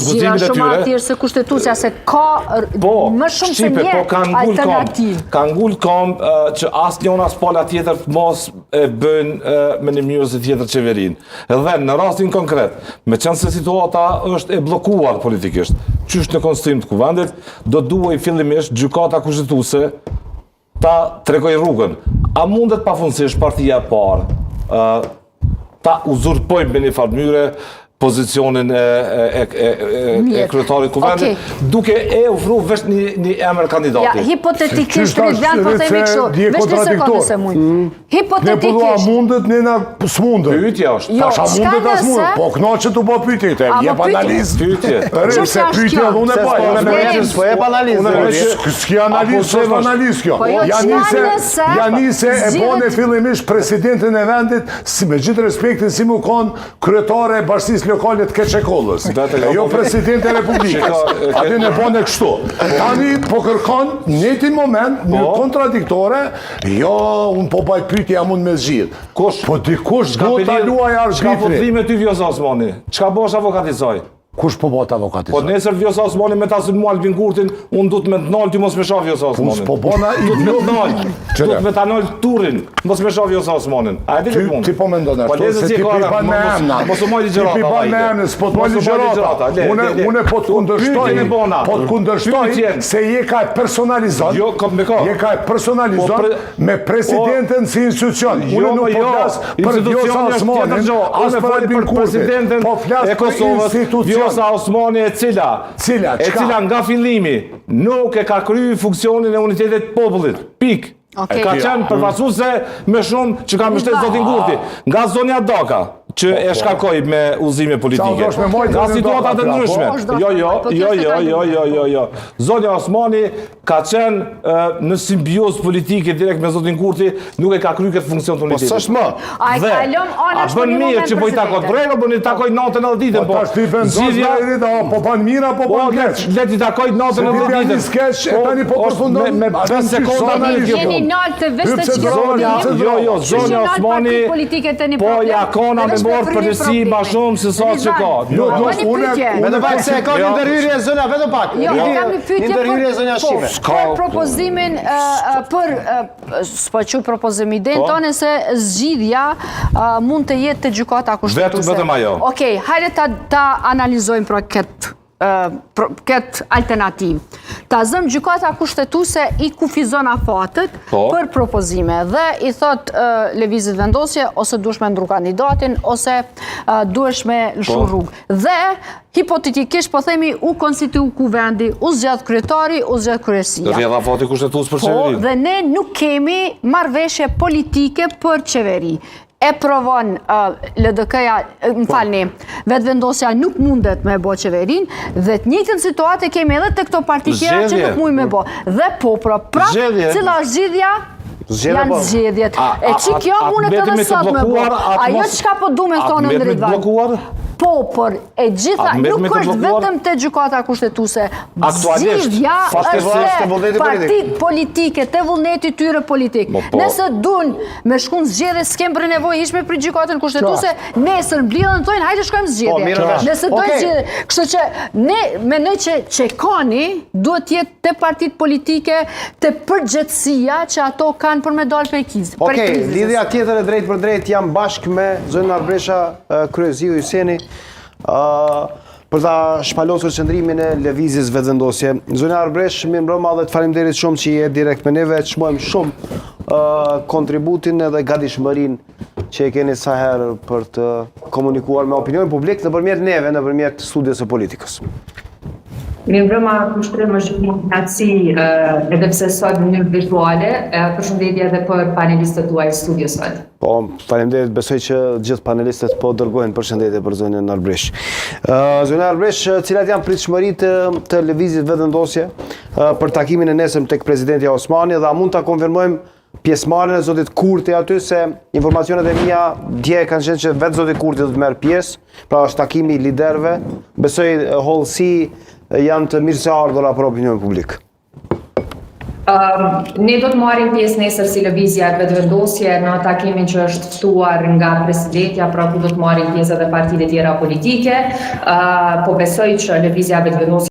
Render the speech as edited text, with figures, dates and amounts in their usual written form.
zgjidhja shumë atyre se kushtetuesja se ka më shumë se një alternativë. Ka ngull kom që asnjëna as pala tjetër mos e bën me një mënyrë se tjetër qeverinë. Edhe në rastin konkret, me qenë se situata është e bllokuar politikisht, qysh në konstituim të kuvendit, do duhej fillimisht gjykata kushtetuese ta tregoj rrugën. A mundet pafundësisht partia e parë ta uzurpojmë me një farë mënyre pozicionin e kryetarit kuvendit, duke e ofruar veç një emër kandidati. Ja, hipotetikisht Ridvan po themi kështu, veç një sekondë se mund. Hipotetikisht. Ne po mundet, ne na s'mundet. Pyetja është. Tasha mundet as mundet, po knoqet u po pyetje, jep analizë. Pyetje. Se pyetje edhe unë e baj. Po jep analizë. S'ki analizë, është analizë kjo. Janise e bone fillimisht presidentin e vendit, me gjithë respektin si mu konë kryetare e bashkisë lokalet Keqekollës, jo president e Republikës. Aty në bone kështu. Tani po kërkon njëtin moment, një kontradiktore, jo, unë po baj pyetje a mund me zgjidh. Po dikush do ta luaj arbitri. Çka po thime ty Vjosa Osmani? Çka bosh avokaticoj? Kush po bota avokatizoj? Po nesër Vjosa Osmani me ta sulmu Albin Kurtin, unë du të me të nalë, ty mos me shoh Vjosa Osmanin. Po bona i du të me të nalë, du të me ta nalë turin, mos me shoh Vjosa Osmanin. A e di këtë mund? Ti po me ndonë ashtu, se ti pipan me emna. Mos u moj ligjërata. Ti pipan me emna, s'po të moj ligjërata. Une po të kundërshtoj, se je ka e personalizon, je ka e personalizon me presidenten si institucion. Une nuk po flas për Vjosa Osmanin, as për Albin Kurtin, po flas për institucion. Vjosa Osmani e cila nga fillimi nuk e ka kryer funksionin e unitetit popullit. Pik. Ka qenë përfaqësuese me shumë që ka mbështetur zotin Kurti. Nga zonja Doka, që e shkarkoj me udhëzime politike. Nga situatat e ndryshme. Jo. Zonja Osmani ka qenë në simbiozë politike direkt me zotin Kurti, nuk e ka kryer këtë funksion të unitetit. Po s'është më. A bën mirë që po i takoj brego, po i takoj natën edhe ditën, po. Tash ti bën zgjedhje, po ban mirë apo ban keq? Le ti takoj natën edhe ditën. Ti skeç e tani po përfundon me 5 sekonda jeni naltë veç të çfarë. Jo, zonja Osmani po ja kona me bord përgjithësi më shumë se sa që ka. Vetëm pak se ka një ndërhyrje zona, vetëm pak. Jo, kam një pyetje. Ndërhyrje zonja Shqipe. Për propozimin për s'po quaj propozim idenë tonë se zgjidhja mund të jetë te gjykata kushtetuese. Vetëm ajo. Okej, hajde ta analizojmë për këtë alternativë. Ta zëm gjykata kushtetuese i kufizon afatet për propozime dhe i thot lëvizit vendosje ose duhesh me ndru kandidatin ose duhesh me lëshu rrugë. Dhe hipotetikisht po themi u konstituu kuvendi, u zgjat kryetari, u zgjat kryesia. Do të jetë afati kushtetues për qeverinë. Po, dhe ne nuk kemi marrëveshje politike për qeveri. E provon LDK-ja, më falni, vetëvendosja nuk mundet me bo qeverin, dhe të njëjtën situatë kemi edhe të këto parti tjera që nuk mujnë me bo. Dhe pra, cila është zgjidhja? Janë zgjedhjet. E që kjo mundet edhe sot me bo. Ajo që ka po du me thonë në Ridvan? Po, por e gjitha, nuk është vetëm të gjykata kushtetuese. Zgjidhja është partit politike, të vullneti tyre politik. Nëse dun me shkun zgjedhje, s'kem për nevojë hiç me për gjykatën kushtetuese, nesër mblidhen thonë, hajde shkojmë zgjedhje. Nëse dojnë zgjedhje. Kështu që ne mendoj që kani duhet jetë të partit politike, të përgjithësia që ato kanë për me dalë për krizë. Okej, lidhja tjetër e drejt për drejt jam bashkë me zonën Arbresha, kryesiu Hyseni, për ta shpalosur qëndrimin e lëvizjes vetëvendosje. Zonja Arbresh, mirë mbrëma dhe të faleminderit shumë që je direkt me neve, të shmojmë shumë kontributin edhe gatishmërinë që e keni sa herë për të komunikuar me opinionin publik nëpërmjet neve, nëpërmjet studios së politikës. Mirë mbrëma, kushtrim është një knatësi edhe pse sot në mënyrë virtuale, përshëndetje edhe për panelistët tuaj studios sot. Po, faleminderit, besoj që gjithë panelistët po dërgojnë përshëndetje për zonën Arbresh. Zonja Arbresh, cilat janë pritshmëritë të lëvizjes vetëvendosje për takimin e nesër tek presidenti Osmani dhe a mund ta konfirmojmë pjesëmarrjen e zotit Kurti aty, se informacionet e mia dje kanë qenë që vetë zoti Kurti do të merr pjesë, pra është takimi i liderëve. Besoj hollësi janë të mirë se ardhura për opinionin publik. Ne do të marrim pjesë nesër si lëvizja e vetëvendosje në takimin që është ftuar nga presidentja, pra ku do të marrin pjesë edhe partitë e tjera politike. Po besoj që lëvizja e vetëvendosje